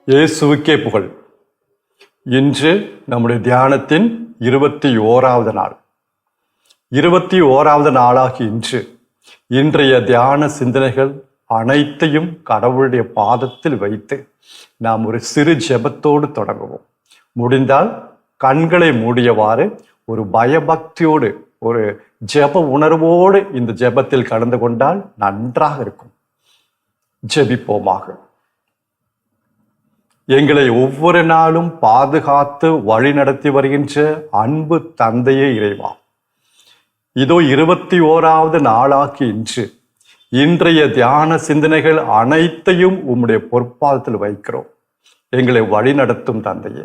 இயேசுவுக்கே புகழ். இன்று நம்முடைய தியானத்தின் 21வது நாள். 21வது நாளாகி இன்றைய தியான சிந்தனைகள் அனைத்தையும் கடவுளுடைய பாதத்தில் வைத்து நாம் ஒரு சிறு ஜெபத்தோடு தொடங்குவோம். முடிந்தால் கண்களை மூடியவாறு ஒரு பயபக்தியோடு, ஒரு ஜெப உணர்வோடு இந்த ஜெபத்தில் கலந்து கொண்டால் நன்றாக இருக்கும். ஜெபிப்போமாக. எங்களை ஒவ்வொரு நாளும் பாதுகாத்து வழி நடத்தி வருகின்ற அன்பு தந்தையே இறைவா, இதோ 21வது நாளாக்கி இன்றைய தியான சிந்தனைகள் அனைத்தையும் உம்முடைய பொற்பாதத்தில் வைக்கிறோம். எங்களை வழி நடத்தும் தந்தையே.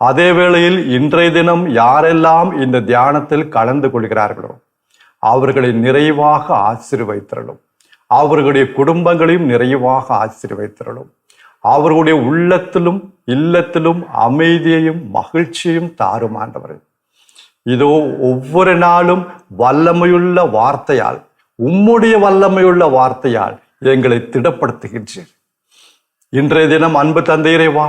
அதே வேளையில் இன்றைய தினம் யாரெல்லாம் இந்த தியானத்தில் கலந்து கொள்கிறார்களோ அவர்களை நிறைவாக ஆசீர்வதித்தருளும். அவர்களுடைய குடும்பங்களையும் நிறைவாக ஆசீர்வதித்தருளும். அவர்களுடைய உள்ளத்திலும் இல்லத்திலும் அமைதியையும் மகிழ்ச்சியையும் தாரும் ஆண்டவரே. இதோ ஒவ்வொரு நாளும் வல்லமையுள்ள வார்த்தையால், உம்முடைய வல்லமையுள்ள வார்த்தையால் எங்களை திடப்படுத்துகின்றீர். இன்றைய தினம் அன்பு தந்தை இறைவா,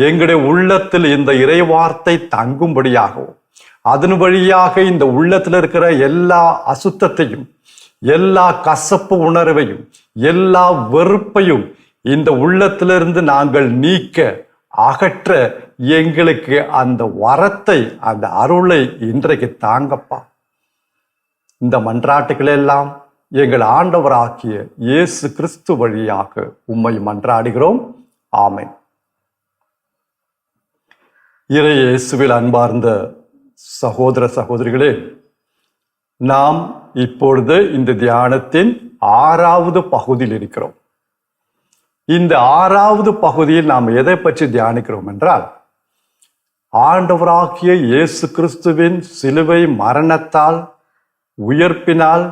எங்களுடைய உள்ளத்தில் இந்த இறை வார்த்தை தங்கும்படியாகவும், அதன் வழியாக இந்த உள்ளத்தில் இருக்கிற எல்லா அசுத்தத்தையும், எல்லா கசப்பு உணர்வையும், எல்லா வெறுப்பையும் இந்த உள்ளத்திலிருந்து நாங்கள் நீக்க, அகற்ற எங்களுக்கு அந்த வரத்தை, அந்த அருளை இன்றைக்கு தாங்கப்பா. இந்த மன்றாட்டுகள் எல்லாம் எங்கள் ஆண்டவராகிய இயேசு கிறிஸ்து வழியாக உம்மை மன்றாடுகிறோம். ஆமென். இறை இயேசுவில் அன்பார்ந்த சகோதர சகோதரிகளே, நாம் இப்பொழுது இந்த தியானத்தின் 6வது பகுதியில் இருக்கிறோம். இந்த 6வது பகுதியில் நாம் எதை பற்றி தியானிக்கிறோம் என்றால், ஆண்டவராகிய இயேசு கிறிஸ்துவின் சிலுவை மரணத்தால், உயிர்ப்பினால்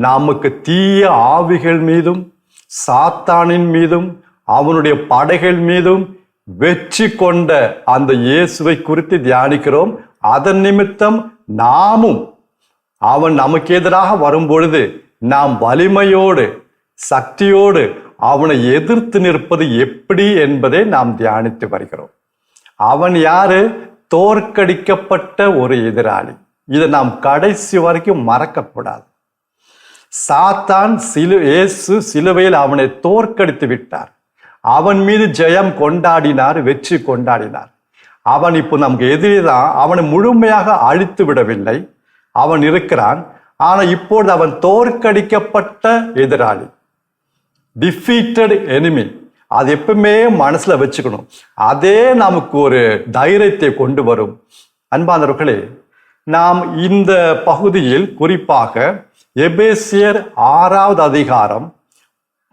நமக்கு தீய ஆவிகள் மீதும் சாத்தானின் மீதும் அவனுடைய படைகள் மீதும் வெற்றி கொண்ட அந்த இயேசுவை குறித்து தியானிக்கிறோம். அதன் நிமித்தம் நாமும் அவன் நமக்கு எதிராக வரும்பொழுது நாம் வலிமையோடு, சக்தியோடு அவனை எதிர்த்து நிற்பது எப்படி என்பதை நாம் தியானித்து வருகிறோம். அவன் யாரு? தோற்கடிக்கப்பட்ட ஒரு எதிராளி. இதை நாம் கடைசி வரைக்கும் மறக்கக்கூடாது. சாத்தான் இயேசு சிலுவையில் அவனை தோற்கடித்து விட்டார். அவன் மீது ஜெயம் கொண்டாடினார், வெற்றி கொண்டாடினார். அவன் இப்போ நமக்கு எதிரிதான். அவனை முழுமையாக அழித்து விடவில்லை. அவன் இருக்கிறான். ஆனா இப்பொழுது அவன் தோற்கடிக்கப்பட்ட எதிராளி, டிஃபீட்டட் எனிமி. அது எப்பவுமே மனசுல வச்சுக்கணும். அதே நமக்கு ஒரு தைரியத்தை கொண்டு வரும். அன்பானவர்களே, நாம் இந்த பகுதியில் குறிப்பாக எபேசியர் 6வது அதிகாரம்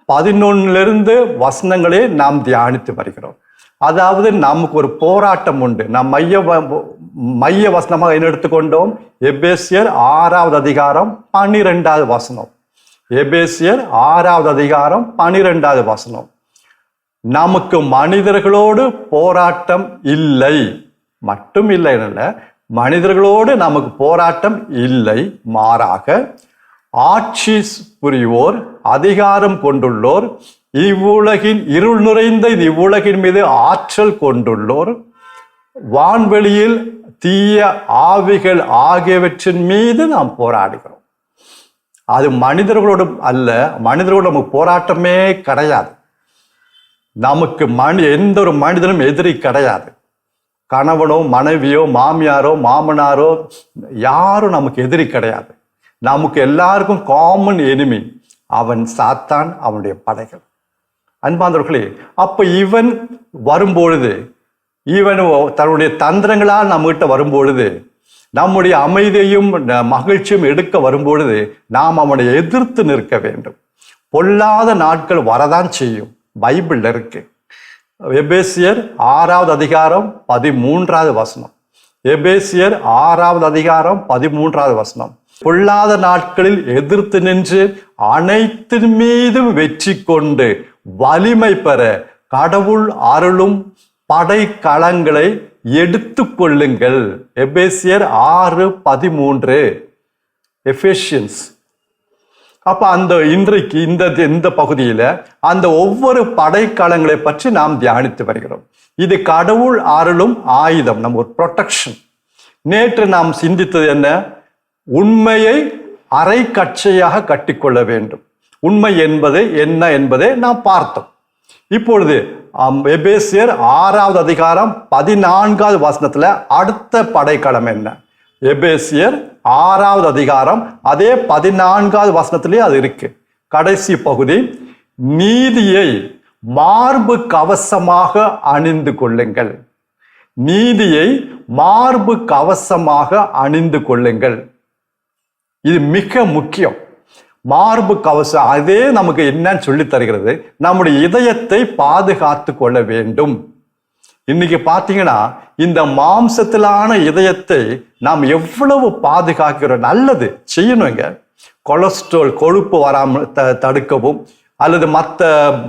11 வசனங்களே நாம் தியானித்து வருகிறோம். அதாவது நமக்கு ஒரு போராட்டம் உண்டு. நாம் மைய வசனமாக என்ன எடுத்துக்கொண்டோம்? எபேசியர் 6வது அதிகாரம் 12வது வசனம். எபேசியர் 6வது அதிகாரம் 12வது வசனம். நமக்கு மனிதர்களோடு போராட்டம் இல்லை, மட்டும் இல்லை, மனிதர்களோடு நமக்கு போராட்டம் இல்லை. மாறாக ஆட்சி புரிவோர், அதிகாரம் கொண்டுள்ளோர், இவ்வுலகின் இருள் நிறைந்த இவ்வுலகின் மீது ஆற்றல் கொண்டுள்ளோர், வான்வெளியில் தீய ஆவிகள் ஆகியவற்றின் மீது நாம் போராடுகிறோம். அது மனிதர்களோடு அல்ல. மனிதர்களோடு நமக்கு போராட்டமே கிடையாது. நமக்கு எந்த ஒரு மனிதனும் எதிரி கிடையாது. கணவனோ மனைவியோ மாமியாரோ மாமனாரோ யாரும் நமக்கு எதிரி கிடையாது. நமக்கு எல்லாருக்கும் காமன் எனிமி அவன் சாத்தான், அவனுடைய படைகள். அன்பாந்தவர்களே, அப்ப இவன் வரும்பொழுது, இவன் தன்னுடைய தந்திரங்களால் நம்மகிட்ட வரும்பொழுது, நம்முடைய அமைதியையும் மகிழ்ச்சியும் எடுக்க வரும்பொழுது நாம் அவனை எதிர்த்து நிற்க வேண்டும். பொல்லாத நாட்கள் வரதான் செய்யும். பைபிள்ல இருக்கு. எபேசியர் 6வது அதிகாரம் 13வது வசனம். எபேசியர் 6வது அதிகாரம் 13வது வசனம். பொல்லாத நாட்களில் எதிர்த்து நின்று அனைத்தின் மீதும் வெற்றி கொண்டு வலிமை பெற கடவுள் அருளும் படைக்கலங்களை எடுத்து கொள்ளுங்கள். எபேசியர் 6:13. எபேசியன்ஸ். அப்ப அந்த இன்றைக்கு இந்த பகுதியில அந்த ஒவ்வொரு படைக்கலங்களை பற்றி நாம் தியானித்து வருகிறோம். இது கடவுள் அருளும் ஆயுதம், நம்ம ஒரு ப்ரொடெக்ஷன். நேற்று நாம் சிந்தித்தது என்ன? உண்மையை அரை கச்சையாக கட்டிக்கொள்ள வேண்டும். உண்மை என்பது என்ன என்பதை நாம் பார்த்தோம். இப்பொழுது எபேசியர் 6வது அதிகாரம் 14வது வசனத்துல அடுத்த படைக்கலம் என்ன? எபேசியர் 6வது அதிகாரம் அதே 14வது வசனத்திலே அது இருக்கு. கடைசி பகுதி, நீதியை மார்பு கவசமாக அணிந்து கொள்ளுங்கள். நீதியை மார்பு கவசமாக அணிந்து கொள்ளுங்கள். இது மிக முக்கியம். மார்பு கவசம் அதே நமக்கு என்னன்னு சொல்லி தருகிறது, நம்முடைய இதயத்தை பாதுகாத்து கொள்ள வேண்டும். இன்னைக்கு பார்த்தீங்கன்னா இந்த மாம்சத்திலான இதயத்தை நாம் எவ்வளவு பாதுகாக்கிறோம். நல்லது செய்யணுங்க. கொலஸ்ட்ரால் கொழுப்பு வராமல் தடுக்கவும், அல்லது மற்ற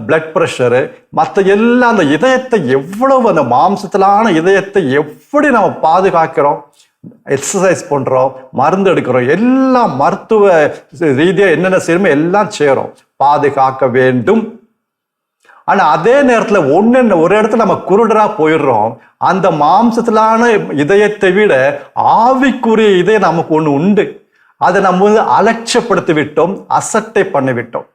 பிளட் ப்ரெஷரு மற்ற எல்லாம் அந்த இதயத்தை எவ்வளவு, அந்த மாம்சத்திலான இதயத்தை எப்படி நம்ம பாதுகாக்கிறோம். எக்ஸசைஸ் பண்றோம், மருந்து எடுக்கிறோம், எல்லாம் மருத்துவ ரீதியாக என்னென்ன செய்யணுமோ எல்லாம் செய்யறோம், பாதுகாக்க வேண்டும். ஆனா அதே நேரத்துல ஒரு இடத்துல நம்ம குருடரா போயிடுறோம். அந்த மாம்சத்திலான இதயத்தை விட ஆவிக்குரிய இதயம் நமக்கு ஒண்ணு உண்டு. அதை நம்ம அலட்சியப்படுத்தி விட்டோம், அசட்டை பண்ணிவிட்டோம்.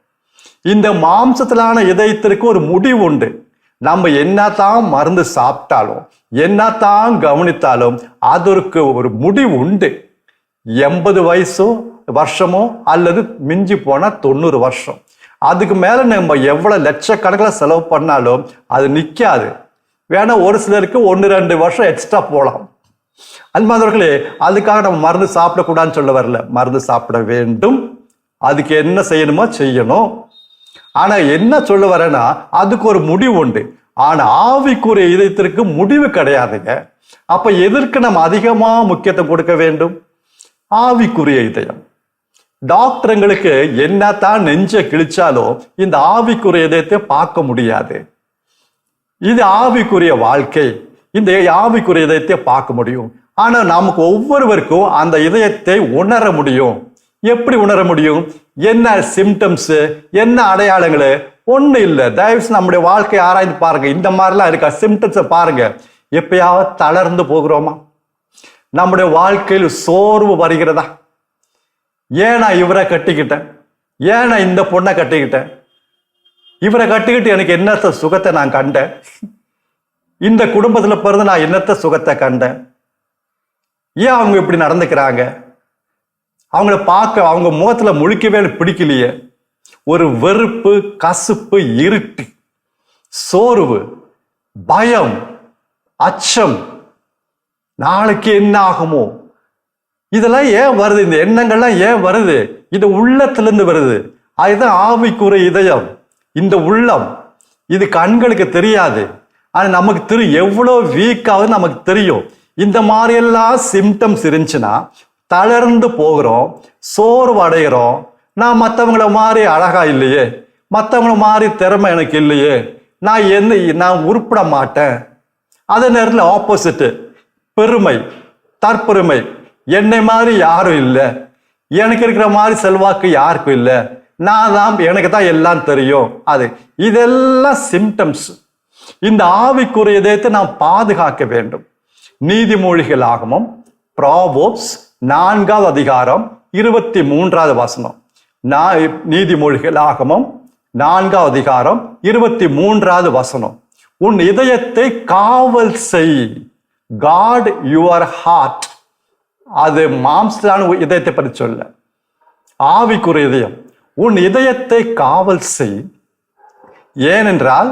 இந்த மாம்சத்திலான இதயத்திற்கு ஒரு முடிவு உண்டு. நம்ம என்னதான் மருந்து சாப்பிட்டாலும் என்னதான் கவனித்தாலும் அதற்கு ஒரு முடிவு உண்டு. 80 வருஷமோ அல்லது மிஞ்சி போனா 90 வருஷம். அதுக்கு மேல நம்ம எவ்வளவு லட்சக்கணக்கில் செலவு பண்ணாலும் அது நிக்காது. வேணா ஒரு சிலருக்கு 1-2 வருஷம் எக்ஸ்ட்ரா போகலாம். அன்பானவர்களே, அதுக்காக நம்ம மருந்து சாப்பிடக்கூடாதுன்னு சொல்ல வரல. மருந்து சாப்பிட வேண்டும், அதுக்கு என்ன செய்யணுமோ செய்யணும். ஆனா என்ன சொல்ல வரேன்னா, அதுக்கு ஒரு முடிவு உண்டு. ஆனா ஆவிக்குரிய இதயத்திற்கு முடிவு கிடையாதுங்க. அப்ப எதற்கு நம்ம அதிகமா முக்கியத்துவம் கொடுக்க வேண்டும்? ஆவிக்குரிய இதயம். டாக்டருங்களுக்கு என்னத்தான் நெஞ்ச கிழிச்சாலும் இந்த ஆவிக்குரிய இதயத்தை பார்க்க முடியாது. இது ஆவிக்குரிய வாழ்க்கை. இந்த ஆவிக்குரிய இதயத்தை பார்க்க முடியும். ஆனா நமக்கு ஒவ்வொருவருக்கும் அந்த இதயத்தை உணர முடியும். எப்படி உணர முடியும்? என்ன சிம்டம்ஸ், என்ன அடையாளங்களு? ஒண்ணு இல்லை. தயவுசெய்து நம்முடைய வாழ்க்கையை ஆராய்ந்து பாருங்க. இந்த மாதிரிலாம் இருக்கா? சிம்டம்ஸை பாருங்க. எப்பயாவது தளர்ந்து போகிறோமா? நம்முடைய வாழ்க்கையில் சோர்வு வருகிறதா? ஏன் நான் இவரை கட்டிக்கிட்டேன், ஏன் நான் இந்த பொண்ணை கட்டிக்கிட்டேன், இவரை கட்டிக்கிட்டு எனக்கு என்னத்த சுகத்தை நான் கண்டேன், இந்த குடும்பத்துல பிறந்து நான் என்னத்த சுகத்தை கண்டேன், ஏன் அவங்க இப்படி நடந்துக்கிறாங்க, அவங்கள பார்க்க அவங்க முகத்துல முழிக்கவே பிடிக்கலையே. ஒரு வெறுப்பு, கசுப்பு, இருட்டு, சோர்வு, பயம், அச்சம், நாளைக்கு என்ன ஆகுமோ, இதெல்லாம் ஏன் வருது? இந்த எண்ணங்கள்லாம் ஏன் வருது? இது உள்ளத்திலிருந்து வருது. அதுதான் ஆவிக்குரிய இதயம். இந்த உள்ளம் இது கண்களுக்கு தெரியாது, ஆனா நமக்கு தெரியும். எவ்வளவு வீக்காவது நமக்கு தெரியும். இந்த மாதிரி எல்லாம் சிம்டம்ஸ் இருந்துச்சுன்னா தளர்ந்து போகிறோம், சோர்வு அடைகிறோம். நான் மற்றவங்கள மாதிரி அழகா இல்லையே, மற்றவங்கள மாதிரி திறமை எனக்கு இல்லையே, நான் உருப்பிட மாட்டேன். அதே நேரத்தில் ஆப்போசிட்டு பெருமை, தற்பெருமை, என்னை மாதிரி யாரும் இல்லை, எனக்கு இருக்கிற மாதிரி செல்வாக்கு யாருக்கும் இல்லை, எனக்கு தான் எல்லாம் தெரியும். இதெல்லாம் சிம்டம்ஸ். இந்த ஆவிக்குரிய இதயத்தை நாம் பாதுகாக்க வேண்டும். நீதிமொழிகளாகமம் ப்ராவர்ப்ஸ் 4வது அதிகாரம் 23வது வசனம். நீதிமொழிகளாகமம் 4வது அதிகாரம் 23வது வசனம். உன் இதயத்தை காவல் செய். Guard your heart. அது மாம்சலான இதயத்தை பற்றி சொல்ல, ஆவிக்குரிய இதயம். உன் இதயத்தை காவல் செய், ஏனென்றால்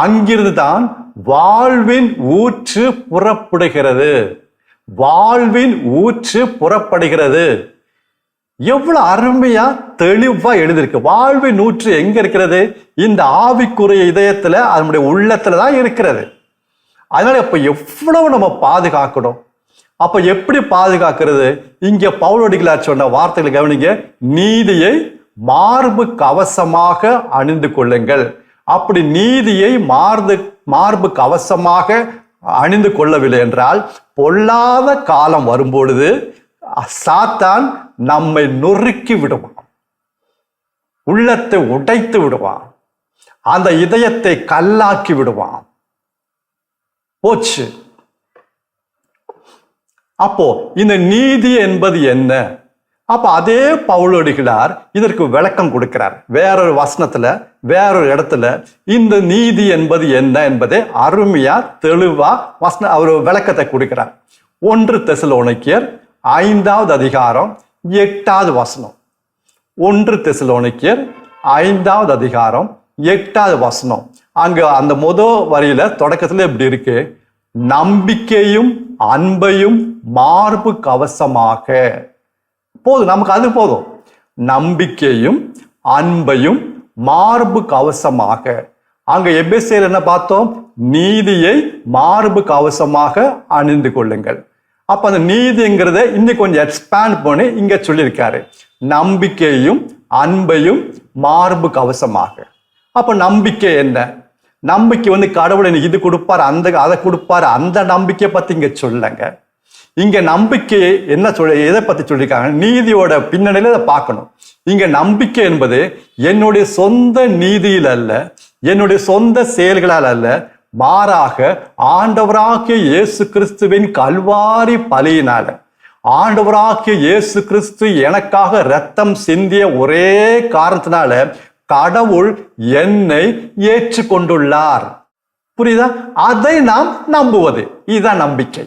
அங்கிருந்து தான் வாழ்வின் ஊற்று புறப்படுகிறது. வாழ்வின் ஊற்று புறப்படுகிறது. எவ்வளவு அருமையா தெளிவா எழுதியிருக்கு. வாழ்வின் ஊற்று எங்க இருக்கிறது? இந்த ஆவிக்குரிய இதயத்துல, அதனுடைய உள்ளத்துலதான் இருக்கிறது. அதனால இப்ப எவ்வளவு நம்ம பாதுகாக்கணும். அப்ப எப்படி பாதுகாக்கிறது? இங்க பவுலடிகளார் சொன்ன வார்த்தைகளை கவனிங்க. நீதியை மார்பு கவசமாக அணிந்து கொள்ளுங்கள். அப்படி நீதியை மார்பு கவசமாக அணிந்து கொள்ளவில்லை என்றால் பொல்லாத காலம் வரும்பொழுது சாத்தான் நம்மை நொறுக்கி விடுவான், உள்ளத்தை உடைத்து விடுவான், அந்த இதயத்தை கல்லாக்கி விடுவான். போச்சு. அப்போ இந்த நீதி என்பது என்ன? அப்ப அதே பவுலடிகளார் இதற்கு விளக்கம் கொடுக்கிறார். வேறொரு வசனத்துல, வேறொரு இடத்துல இந்த நீதி என்பது என்ன என்பதை அருமையா தெளிவா அவர் விளக்கத்தை கொடுக்கிறார். 1 தெசலோனிக்கேயர் 5வது அதிகாரம் 8வது வசனம். 1 தெசலோனிக்கேயர் 5வது அதிகாரம் 8வது வசனம். அங்க அந்த முதல் வரியில தொடக்கத்துல இப்படி இருக்கு: நம்பிக்கையும் அன்பையும் மார்பு கவசமாக. போதும், நமக்கு அது போதும். நம்பிக்கையும் அன்பையும் மார்பு கவசமாக. அங்க எபேசியர் என்ன பார்த்தோம்? நீதியை மார்பு கவசமாக அணிந்து கொள்ளுங்கள். அப்ப அந்த நீதிங்கிறத இன்னும் கொஞ்சம் எக்ஸ்பேண்ட் பண்ணி இங்க சொல்லியிருக்காரு. நம்பிக்கையும் அன்பையும் மார்பு கவசமாக. அப்ப நம்பிக்கை என்ன? நம்பிக்கை கடவுள் எனக்கு இது கொடுப்பாரு, அதை கொடுப்பாரு, அந்த நம்பிக்கையை பத்தி இங்க சொல்லுங்க. இங்க நம்பிக்கையை என்ன எதை பத்தி சொல்லியிருக்காங்க? நீதியோட பின்னணியில இதை பார்க்கணும். இங்க நம்பிக்கை என்பது என்னுடைய சொந்த நீதியில் அல்ல, என்னுடைய சொந்த செயல்களால் அல்ல, மாறாக ஆண்டவராகிய இயேசு கிறிஸ்துவின் கல்வாரி பலியினால, ஆண்டவராகிய இயேசு கிறிஸ்து எனக்காக இரத்தம் சிந்திய ஒரே காரணத்தினால கடவுள் என்னை ஏற்றுக்கொண்டுள்ளார். புரியுதா? அதை நாம் நம்புவது, இதுதான் நம்பிக்கை.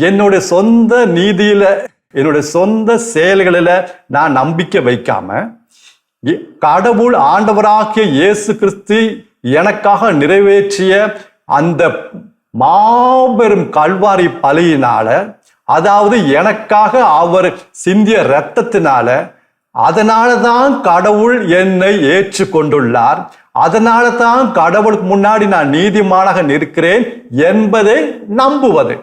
என்னுடைய சொந்த நீதியில, என்னுடைய சொந்த செயல்களில நான் நம்பிக்கை வைக்காம, கடவுள் ஆண்டவராகிய இயேசு கிறிஸ்து எனக்காக நிறைவேற்றிய அந்த மாபெரும் கல்வாரி பலியினால, அதாவது எனக்காக அவர் சிந்திய இரத்தத்தினால, அதனாலதான் கடவுள் என்னை ஏற்றுக்கொண்டுள்ளார், அதனால தான் கடவுளுக்கு முன்னாடி நான் நீதிமானாக நிற்கிறேன் என்பதை நம்புவது.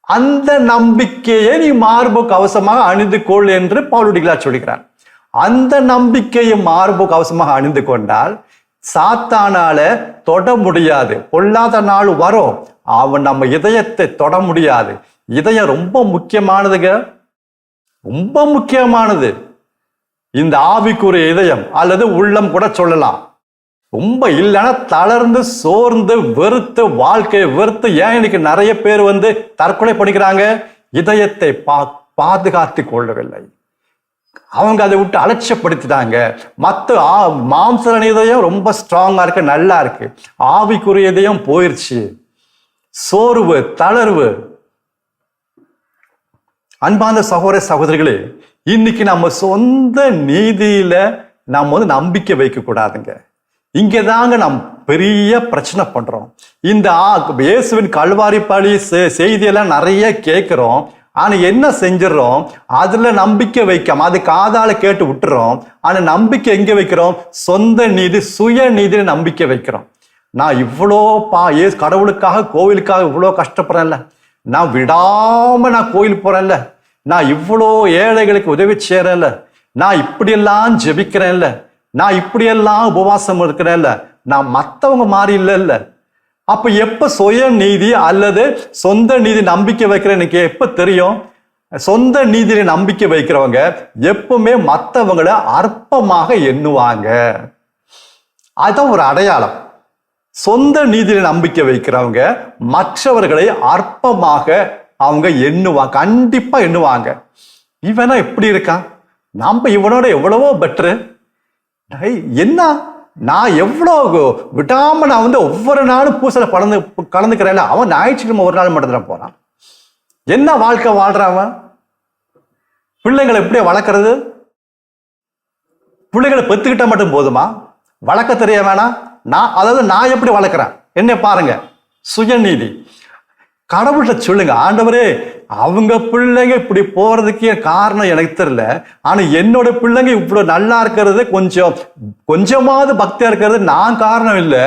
அந்த நம்பிக்கையை நீ மார்பு கவசமாக அணிந்து கொள் என்று பவுலடிகளார் சொல்கிறார். அந்த நம்பிக்கையை மார்பு கவசமாக அணிந்து கொண்டால் சாத்தானால தொட முடியாது. பொல்லாத நாள் வரும், அவன் நம்ம இதயத்தை தொட முடியாது. இதயம் ரொம்ப முக்கியமானதுங்க, ரொம்ப முக்கியமானது. இந்த ஆவிக்குரிய இதயம் அல்லது உள்ளம் கூட சொல்லலாம். ரொம்ப இல்லைன்னா தளர்ந்து சோர்ந்து வெறுத்து வாழ்க்கையை வெறுத்து, ஏன் இன்னைக்கு நிறைய பேர் தற்கொலை பண்ணிக்கிறாங்க? இதயத்தை பாதுகாத்து கொள்ளவில்லை. அவங்க அதை விட்டு அலட்சியப்படுத்திட்டாங்க. மற்ற மாம்ச இதயம் ரொம்ப ஸ்ட்ராங்கா இருக்கு, நல்லா இருக்கு. ஆவிக்குரிய இதயம் போயிருச்சு. சோர்வு, தளர்வு. அன்பார்ந்த சகோதர சகோதரிகளே, இன்னைக்கு நம்ம சொந்த நீதியில நம்ம நம்பிக்கை வைக்க கூடாதுங்க. இங்கதாங்க நாம் பெரிய பிரச்சனை பண்றோம். இந்த இயேசுவின் கல்வாரி பலி செய்தியெல்லாம் நிறைய கேட்கிறோம். ஆனா என்ன செஞ்சிடறோம்? அதுல நம்பிக்கை வைக்காம அது காதால கேட்டு விட்டுறோம். ஆனா நம்பிக்கை எங்க வைக்கிறோம்? சொந்த நீதி, சுய நீதியில நம்பிக்கை வைக்கிறோம். நான் இவ்வளோ கடவுளுக்காக கோவிலுக்காக இவ்வளோ கஷ்டப்படுறேன்ல, நான் விடாம நான் கோயில் போறேன்ல, நான் இவ்வளோ ஏழைகளுக்கு உதவி செய்யறேன்ல, நான் இப்படியெல்லாம் ஜெபிக்கிறேன்ல, நான் இப்படியெல்லாம் உபவாசம் இருக்கிறேன்ல, நான் மற்றவங்க மாறி இல்லைல்ல. அப்ப எப்ப சுய நீதி அல்லது சொந்த நீதி நம்பிக்கை வைக்கிறேன் எனக்கு எப்ப தெரியும்? சொந்த நீதியில நம்பிக்கை வைக்கிறவங்க எப்பவுமே மற்றவங்களை அற்பமாக எண்ணுவாங்க. அதுதான் ஒரு அடையாளம். சொந்த நீதியில நம்பிக்கை வைக்கிறவங்க மற்றவர்களை அற்பமாக அவங்க எண்ணுவாங்க, கண்டிப்பா எண்ணுவாங்க. இவனா இப்படி இருக்கான், நம்ம இவனோட எவ்வளவோ பெட்ரு. என்ன, நான் எவ்வளோ விடாம நான் ஒவ்வொரு நாளும் பூசல கலந்துக்கிறேன், அவன் ஞாயிற்றுக்கிழமை ஒரு நாள் மட்டும் தான் போறான். என்ன வாழ்க்கை வாழ்றான்? பிள்ளைங்களை எப்படியா வளர்க்கறது? பிள்ளைகளை பெத்துக்கிட்ட மட்டும் போதுமா? வளர்க்க தெரிய வேணாம்? நான் எப்படி வளர்க்குறேன் என்ன பாருங்க. சுயநீதி. கடவுள்கிட்ட சொல்லுங்க, ஆண்டவரே அவங்க பிள்ளைங்க இப்படி போறதுக்கு காரணம் எனக்கு தெரியல, ஆனா என்னோட பிள்ளைங்க இவ்வளவு நல்லா இருக்கிறது, கொஞ்சமாவது பக்தியா இருக்கிறது நான் காரணம் இல்லை,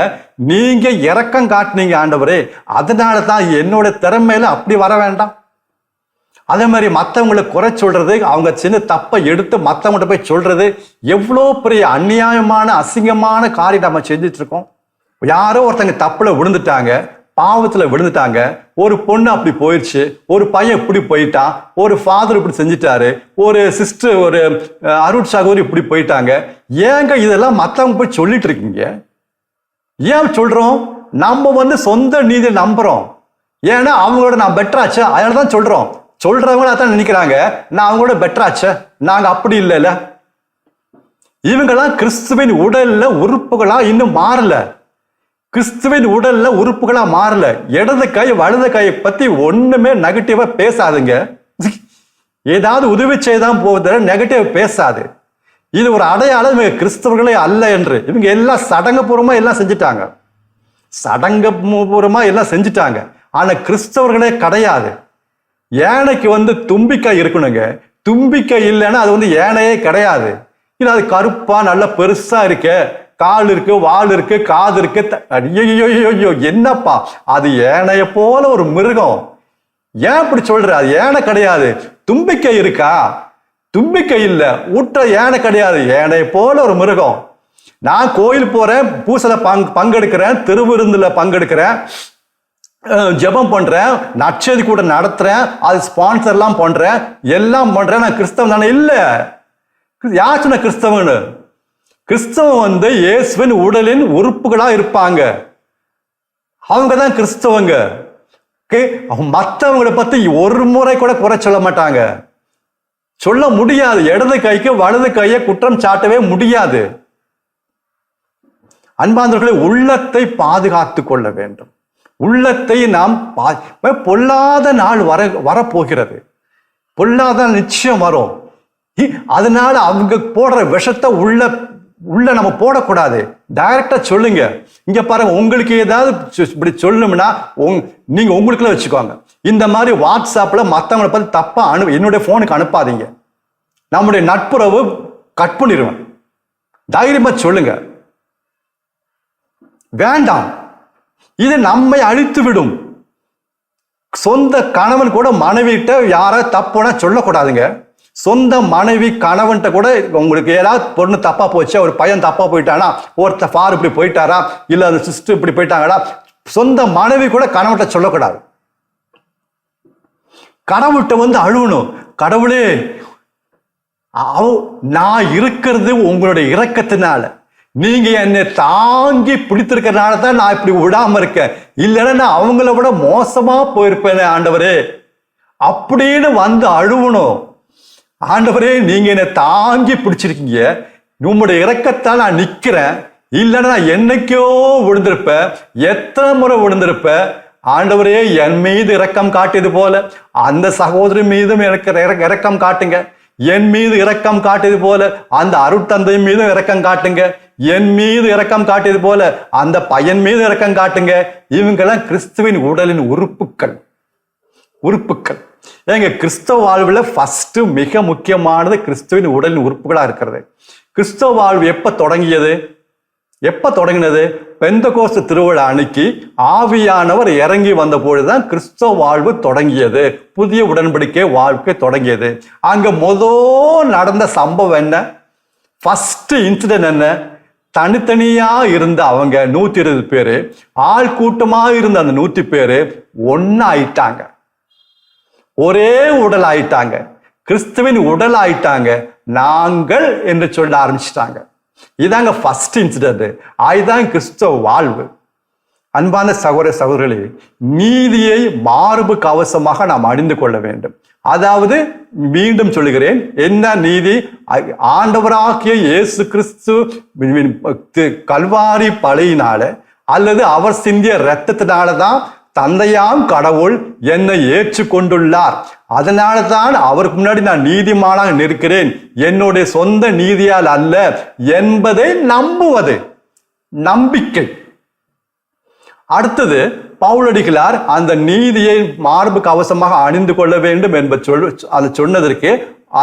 நீங்க இரக்கம் காட்டுனீங்க ஆண்டவரே, அதனாலதான் என்னோட திறமையில அப்படி வர வேண்டாம். அதே மாதிரி மற்றவங்களை குறை சொல்றது, அவங்க சின்ன தப்பை எடுத்து மற்றவங்கள்ட்ட போய் சொல்றது, எவ்வளோ பெரிய அநியாயமான அசிங்கமான காரியம் நம்ம செஞ்சுட்டு இருக்கோம். யாரோ ஒருத்தங்க தப்புல விழுந்துட்டாங்க, பாவத்துல விழுந்துட்டாங்க, ஒரு பொண்ணு அப்படி போயிடுச்சு, ஒரு பையன் இப்படி போயிட்டான், ஒரு ஃபாதர் இப்படி செஞ்சுட்டாரு, ஒரு சிஸ்டர், ஒரு அருட் சகோதரி இப்படி போயிட்டாங்க. ஏங்க இதெல்லாம் மற்றவங்க போய் சொல்லிட்டு இருக்கீங்க? ஏன் சொல்றோம்? நம்ம சொந்த நீதியை நம்புறோம். ஏன்னா அவங்களோட நான் பெட்டராச்சு, அதனால தான் சொல்றோம். சொல்றவங்க தான் நினைக்கிறாங்க நான் அவங்களோட பெட்டராச்சு, நாங்க அப்படி இல்லைல்ல. இவங்கெல்லாம் கிறிஸ்துவின் உடல்ல உறுப்புகளா இன்னும் மாறல. கிறிஸ்துவின் உடல்ல உறுப்புகளா மாறல. இடது கை வலது கையை பத்தி ஒண்ணுமே நெகட்டிவா பேசாதுங்க. ஏதாவது உதவி செய்தான் போவத நெகட்டிவ் பேசாது. இது ஒரு அடையாளம் இவங்க கிறிஸ்தவர்களே அல்ல என்று. இவங்க எல்லாம் சடங்குபூர்வமா எல்லாம் செஞ்சுட்டாங்க, சடங்குபூர்வமா எல்லாம் செஞ்சுட்டாங்க. ஆனா கிறிஸ்தவர்களே கிடையாது. யானைக்கு தும்பிக்கை இருக்கணுங்க, தும்பிக்கை இல்லைன்னா அது யானையே கிடையாது. இல்ல அது கருப்பா நல்ல பெருசா இருக்கு, கால் இருக்கு, வால் இருக்கு, காது இருக்கு. ஐயோ என்னப்பா, அது யானைய போல ஒரு மிருகம். ஏன் இப்படி சொல்ற? அது யானை கிடையாது. தும்பிக்கை இருக்கா? தும்பிக்கை இல்ல, ஊற்ற யானை கிடையாது, யானைய போல ஒரு மிருகம். நான் கோயில் போறேன், பூசல பங்கெடுக்கிறேன், திருவிருந்துல பங்கெடுக்கிறேன், ஜெபம் பண்றேன், நற்செய்தி கூட நடத்துறேன், அது ஸ்பான்சர் எல்லாம் பண்றேன், எல்லாம் பண்றேன். நான் கிறிஸ்தவன் தானே? இல்ல. யார் சொன்ன கிறிஸ்தவன்? கிறிஸ்தவன் இயேசுவின் உடலின் உறுப்புகளா இருப்பாங்க, அவங்க தான் கிறிஸ்தவங்க. மற்றவங்களை பத்தி ஒரு முறை கூட குறை சொல்ல மாட்டாங்க, சொல்ல முடியாது. இடது கைக்கு வலது கையை குற்றம் சாட்டவே முடியாது. அன்பார்ந்தவர்களே, உள்ளத்தை பாதுகாத்து கொள்ள வேண்டும். உள்ளத்தை நாம் பொல்லாத நாள் வரப்போகிறது, பொல்லாத நிச்சயம் வரும். அதனால அவங்க போடுற விஷத்தை உள்ள நம்ம போடக்கூடாது. டைரக்டா சொல்லுங்க, இங்க பாருங்க, உங்களுக்கு ஏதாவது இப்படி சொல்லணும்னா நீங்க உங்களுக்குள்ள வச்சுக்கோங்க. இந்த மாதிரி வாட்ஸ்அப்ல மற்றவங்களை பத்தி தப்பா என்னுடைய போனுக்கு அனுப்பாதீங்க. நம்முடைய நட்புறவு கட் பண்ணிடுவேன். தைரியமா சொல்லுங்க, வேண்டாம், இது நம்மை அழித்து விடும். சொந்த கணவன் கூட மனைவிட்ட யாராவது தப்புனா சொல்லக்கூடாதுங்க. சொந்த மனைவி கணவன்கிட்ட கூட உங்களுக்கு ஏதாவது பொண்ணு தப்பா போச்சு, ஒரு பையன் தப்பா போயிட்டானா, ஒருத்த ஃபார் இப்படி போயிட்டாரா, இல்ல அந்த சிஸ்டர் இப்படி போயிட்டாங்களா, சொந்த மனைவி கூட கணவன்கிட்ட சொல்லக்கூடாது. கடவுள்கிட்ட அழுவணும், கடவுளே நான் இருக்கிறது உங்களுடைய இரக்கத்தினால, நீங்க என்னை தாங்கி பிடித்திருக்கிறதுனால தான் நான் இப்படி விடாம இருக்கேன், இல்லைன்னா நான் அவங்கள விட மோசமா போயிருப்பேன் ஆண்டவரே அப்படின்னு அழுவணும். ஆண்டவரே நீங்க என்னை தாங்கி பிடிச்சிருக்கீங்க, உங்களுடைய இரக்கத்தால் நான் நிக்கிறேன், இல்லைன்னா நான் என்னைக்கோ விழுந்திருப்பேன், எத்தனை முறை விழுந்திருப்பேன். ஆண்டவரே என் மீது இரக்கம் காட்டியது போல அந்த சகோதரி மீதும் எனக்கு இரக்கம் காட்டுங்க, என் மீது இரக்கம் காட்டியது போல அந்த அருட்தந்தை மீதும் இரக்கம் காட்டுங்க, என் மீது இரக்கம் காட்டியது போல அந்த பையன் மீது இரக்கம் காட்டுங்க. இவங்கெல்லாம் கிறிஸ்துவின் உடலின் உறுப்புகள். ஏங்க, கிறிஸ்தவ வாழ்வுல ஃபர்ஸ்ட் மிக முக்கியமானது கிறிஸ்துவின் உடலின் உறுப்புகளா இருக்கிறது. கிறிஸ்தவ வாழ்வு எப்ப தொடங்கினது? பெந்தகோஸ்து திருவிழா அன்னைக்கு ஆவியானவர் இறங்கி வந்த பொழுதுதான் கிறிஸ்தவ வாழ்வு தொடங்கியது, புதிய உடன்படிக்கை வாழ்க்கை தொடங்கியது. அங்க நடந்த சம்பவம் என்ன? ஃபர்ஸ்ட் இன்சிடென்ட் என்ன? தனித்தனியா இருந்த அவங்க 120 பேரு, ஆள் கூட்டமா இருந்த அந்த 100 பேரு ஒன்னா ஆயிட்டாங்க, ஒரே உடல் ஆயிட்டாங்க, கிறிஸ்துவின் உடல் ஆயிட்டாங்க, நாங்கள் என்று சொல்ல ஆரம்பிச்சிட்டாங்க. இதாங்க ஃபர்ஸ்ட் இன்சிடென்ட். அதுதான் கிறிஸ்தவ வாழ்வு. அன்பான சகோதர சகோதரிகளே, நீதியை மார்பு கவசமாக நாம் அணிந்து கொள்ள வேண்டும். அதாவது மீண்டும் சொல்லுகிறேன், என்ன நீதி? ஆண்டவராகிய இயேசு கிறிஸ்து கல்வாரி பலியினால அல்லது அவர் சிந்திய இரத்தத்தினாலதான் தந்தையாம் கடவுள் என்னை ஏற்றுக்கொண்டுள்ளார். அதனால தான் அவருக்கு முன்னாடி நான் நீதிமானாக நிற்கிறேன், என்னுடைய சொந்த நீதியால் அல்ல என்பதை நம்புவது நம்பிக்கை. அடுத்தது பவுலடிகளார் அந்த நீதியை மார்பு கவசமாக அணிந்து கொள்ள வேண்டும் என்பது அது சொன்னதற்கு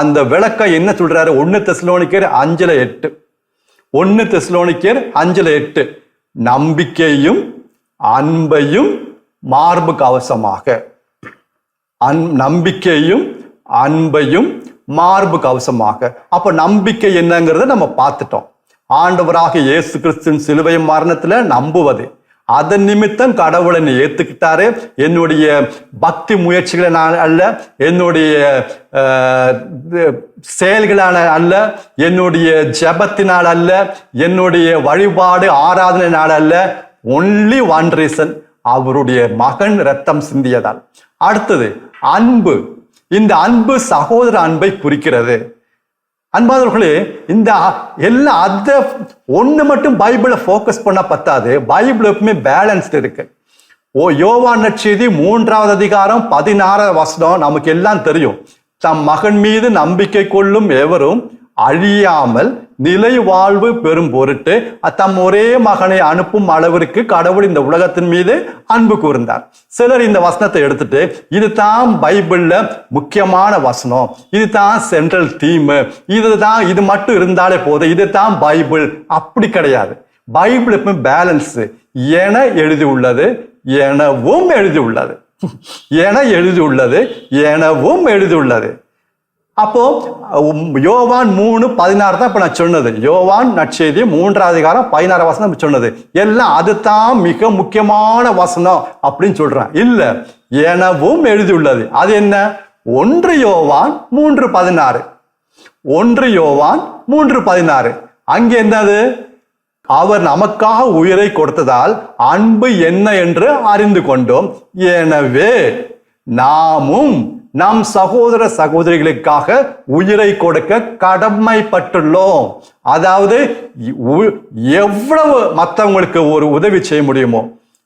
அந்த விளக்கம் என்ன சொல்றாரு? 1 தெசலோனிக்கேயர் 5:8. 1 தெசலோனிக்கேயர் 5:8. நம்பிக்கையும் அன்பையும் மார்பு கவசமாக. நம்பிக்கையும் அன்பையும் மார்பு கவசமாக. அப்ப நம்பிக்கை என்னங்கிறத நம்ம பார்த்துட்டோம். ஆண்டவராக இயேசு கிறிஸ்துவின் சிலுவை மரணத்துல நம்புவது, அதன் நிமித்தம் கடவுளை ஏத்துக்கிட்டாரு. என்னுடைய பக்தி முயற்சிகளால் அல்ல, என்னுடைய செயல்களால் அல்ல, என்னுடைய ஜெபத்தினால் அல்ல, என்னுடைய வழிபாடு ஆராதனையினால் அல்ல. ஒன்லி ஒன் ரீசன், அவருடைய மகன் ரத்தம் சிந்தியதால். அடுத்தது அன்பு. இந்த அன்பு சகோதர அன்பை குறிக்கிறது. அன்பானவர்களே, இந்த எல்லா அதை ஒண்ணு மட்டும் பைபிளை போக்கஸ் பண்ண பத்தாது. பைபிள் எப்பவுமே பேலன்ஸ்ட் இருக்கு. யோவான் நற்செய்தி 3வது அதிகாரம் 16வது வசனம் நமக்கு எல்லாம் தெரியும். தம் மகன் மீது நம்பிக்கை கொள்ளும் எவரும் அழியாமல் நிலை வாழ்வு பெறும் பொருட்டு தம் ஒரே மகனை அனுப்பும் அளவிற்கு கடவுள் இந்த உலகத்தின் மீது அன்பு கூர்ந்தார். சிலர் இந்த வசனத்தை எடுத்துட்டு இதுதான் பைபிள்ல முக்கியமான வசனம், இதுதான் சென்ட்ரல் தீம், இது மட்டும் இருந்தாலே போதும், இதுதான் பைபிள். அப்படி கிடையாது. பைபிள் எப்பவும் பேலன்ஸ். என எழுதி உள்ளது, எனவும் எழுதி உள்ளது, என எழுதி உள்ளது, எனவும் எழுதி உள்ளது. அப்போ யோவான் 3:16 தான் இப்ப நான் சொன்னது. யோவான் நற்செய்தி 3வது அதிகாரம் 16 வசனம் சொன்னது. எல்லாம் அதுதான் மிக முக்கியமான வசனம் அப்படின்னு சொல்றேன். இல்ல, எனவும் எழுதியுள்ளது. அது என்ன? 1 யோவான் 3:16. 1 யோவான் 3:16. அங்கே என்னது? அவர் நமக்காக உயிரை கொடுத்ததால் அன்பு என்ன என்று அறிந்து கொண்டோம். எனவே நாமும் நம் சகோதர சகோதரிகளுக்காக உயிரை கொடுக்க கடமைப்பட்டுள்ளோம். அதாவது எவ்வளவு மற்றவங்களுக்கு ஒரு உதவி செய்ய முடியுமோ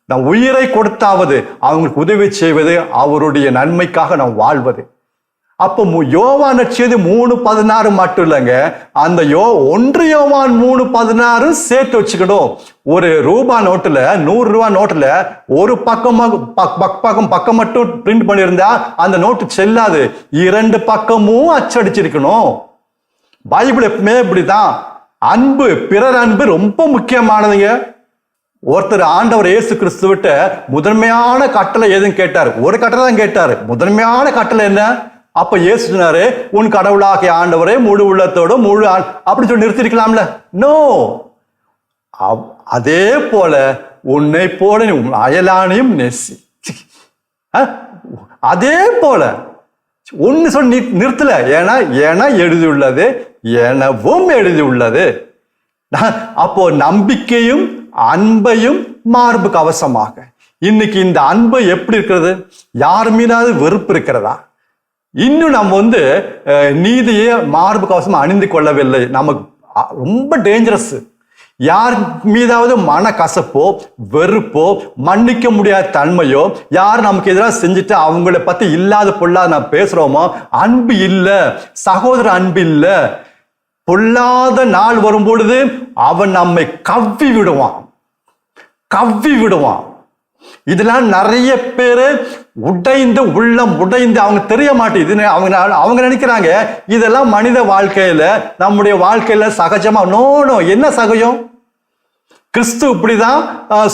நாம் உயிரை கொடுத்தாவது அவங்களுக்கு உதவி செய்வது, அவருடைய நன்மைக்காக நாம் வாழ்வது. அப்போ யோவான் நற்செய்தி 3:16 மட்டும் இல்லைங்க, அந்த 1 யோவான் 3:16 சேர்த்து வச்சுக்கணும். ஒரு ரூபா நோட்டுல, 100 ரூபா நோட்டுல ஒரு பக்கம் மட்டும் பிரிண்ட் பண்ணியிருந்தா அந்த நோட்டு செல்லாது. 2 பக்கமும் அச்சடிச்சிருக்கணும். பைபிள் எப்பவுமே இப்படிதான். அன்பு, பிறர் அன்பு ரொம்ப முக்கியமானதுங்க. ஒருத்தர் ஆண்டவர் இயேசு கிறிஸ்துவிட்ட முதன்மையான கட்டளை எதுன்னு கேட்டார். ஒரு கட்டளை தான் கேட்டாரு. முதன்மையான கட்டளை என்ன? அப்ப இயேசு சொன்னாரு, உன் கடவுளாகிய ஆண்டவரே முழு உள்ளத்தோட முழு அப்படி சொல்லி நிறுத்திருக்கலாம்ல? நோ. அதே போல உன்னை போல அயலானையும் நேசி. அதே போல ஒன்னு சொல்லி நிறுத்தல. ஏன்னா எழுதியுள்ளது, எனவும் எழுதியுள்ளது. அப்போ நம்பிக்கையும் அன்பையும் மார்பு கவசமாக. இன்னைக்கு இந்த அன்பு எப்படி இருக்கிறது? யார் மீதாவது வெறுப்பு இருக்கிறதா? இன்னும் நம்ம நீதியை மார்பு கவசம் அணிந்து கொள்ளவில்லை. நமக்கு ரொம்ப டேஞ்சரஸ். யார் மீதாவது மன கசப்போ வெறுப்போ மன்னிக்க முடியாத தன்மையோ, யார் நமக்கு எதிராக செஞ்சுட்டு அவங்கள பத்தி இல்லாத பொல்லாத நான் பேசுறோமோ, அன்பு இல்லை, சகோதர அன்பு இல்லை. பொல்லாத நாள் வரும் பொழுது அவன் நம்மை கவ்வி விடுவான். இதெல்லாம் நிறைய பேரு உள்ளம் உடைந்து அவங்க தெரிய மாட்டேங்குது. அவங்க நினைக்கிறாங்க இதெல்லாம் மனித வாழ்க்கையில, நம்முடைய வாழ்க்கையில சகஜமா. நோ, என்ன சகஜம்? கிறிஸ்து இப்படிதான்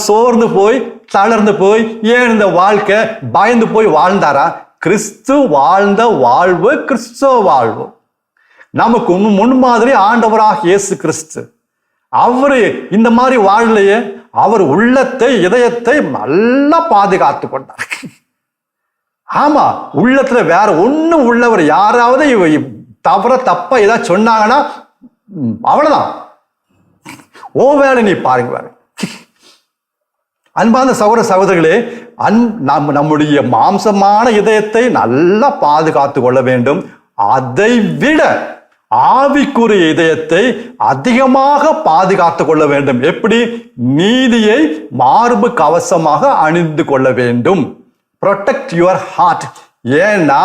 சோர்ந்து போய் தளர்ந்து போய் ஏன் இந்த வாழ்க்கை பயந்து போய் வாழ்ந்தாரா? கிறிஸ்து வாழ்ந்த வாழ்வு கிறிஸ்துவ வாழ்வு. நமக்கு முன்மாதிரி ஆண்டவராக இயேசு கிறிஸ்து. அவரு இந்த மாதிரி வாழலையே. அவர் உள்ளத்தை, இதயத்தை நல்லா பாதுகாத்து கொண்டார். ஆமா, உள்ளத்துல வேற ஒண்ணும் உள்ளவர் யாராவது தப்பா ஏதாவது சொன்னாங்கன்னா அவ்வளவுதான், ஓ வேலை நீ பாருங்க. அன்பான சகோதர சகோதரிகளே, நம்முடைய மாம்சமான இதயத்தை நல்லா பாதுகாத்து கொள்ள வேண்டும். அதை விட ஆவிக்குரிய இதயத்தை அதிகமாக பாதுகாத்து கொள்ள வேண்டும். எப்படி? நீதியை மார்பு கவசமாக அணிந்து கொள்ள வேண்டும். Protect your heart. ஏன்னா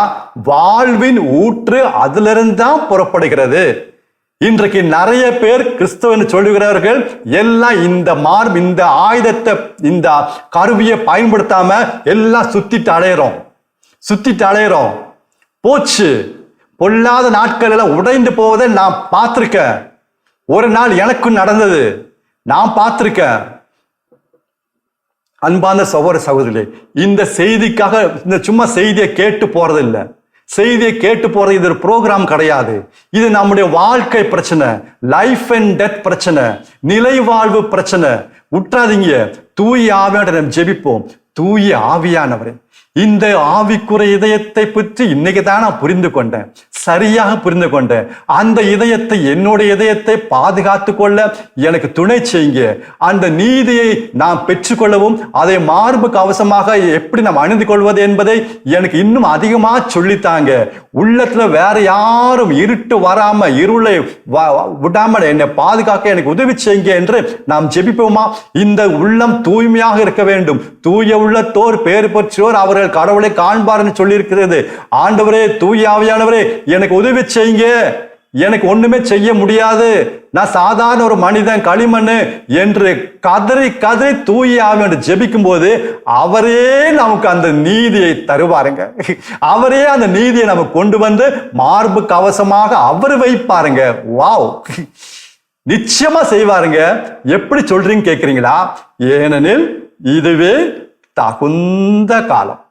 வாழ்வின் ஊற்று அதிலிருந்து தான் புறப்படுகிறது. இன்றைக்கு நிறைய பேர் கிறிஸ்தவன்னு சொல்லுகிறவர்கள் எல்லாம் இந்த ஆயுதத்தை, இந்த கருவியை பயன்படுத்தாம எல்லாம் சுத்திட்டு அலையிறோம். போச்சு. பொல்லாத நாட்கள் எல்லாம் உடைந்து போவதை நான் பார்த்திருக்கேன். ஒரு நாள் எனக்கும் நடந்தது, நான் பார்த்திருக்கேன். அன்பான சகோதர சகோதரிகளே, இந்த செய்திக்காக இந்த சும்மா செய்தியை கேட்டு போறது இல்லை. செய்தியை கேட்டு போறது இது ஒரு ப்ரோக்ராம் கிடையாது. இது நம்முடைய வாழ்க்கை பிரச்சனை, லைஃப் அண்ட் டெத் பிரச்சனை, நிலை வாழ்வு பிரச்சனை. விட்டுறாதீங்க. தூய ஆவியானவரை ஜெபிப்போம். தூய ஆவியானவரே, இந்த ஆவிக்குரிய இதயத்தை பற்றி இன்னைக்கு தான் நான் புரிந்து கொண்டேன், சரியாக புரிந்து கொண்டேன். அந்த இதயத்தை, என்னுடைய இதயத்தை பாதுகாத்து கொள்ள எனக்கு துணை செய்யுங்க. அந்த நீதியை நான் பெற்றுக்கொள்ளவும் அதை மார்பு கவசமாக எப்படி நாம் அணிந்து கொள்வது என்பதை எனக்கு இன்னும் அதிகமாக சொல்லித்தாங்க. உள்ளத்துல வேற யாரும் இருட்டு வராம, இருளை விடாம என்னை பாதுகாக்க எனக்கு உதவி செய்யுங்க என்று நாம் ஜெபிப்போமா? இந்த உள்ளம் தூய்மையாக இருக்க வேண்டும். தூய உள்ளத்தோர் பேர் பெற்றோர் அவர்கள் கடவுளை காண்பார்னு சொல்லி இருக்கிறது. ஆண்டவரே, தூய ஆவியானவரே, எனக்கு உதவி செய்யுங்க. எனக்கு ஒண்ணுமே செய்ய முடியாது, நான் சாதாரண ஒரு மனிதன், களிமண் என்று கதறி தூய ஆவியானவரை ஜெபிக்கும் போது அவரே நமக்கு அந்த நீதியை தருவாருங்க. அவரே அந்த நீதியை நமக்கு கொண்டு வந்து மார்பு கவசமாக அவர் வைப்பாருங்க. வாவ், நிச்சயமா செய்வாருங்க. எப்படி சொல்றீங்க கேக்குறீங்களா? ஏனெனில் இதுவே தகுந்த காலம்.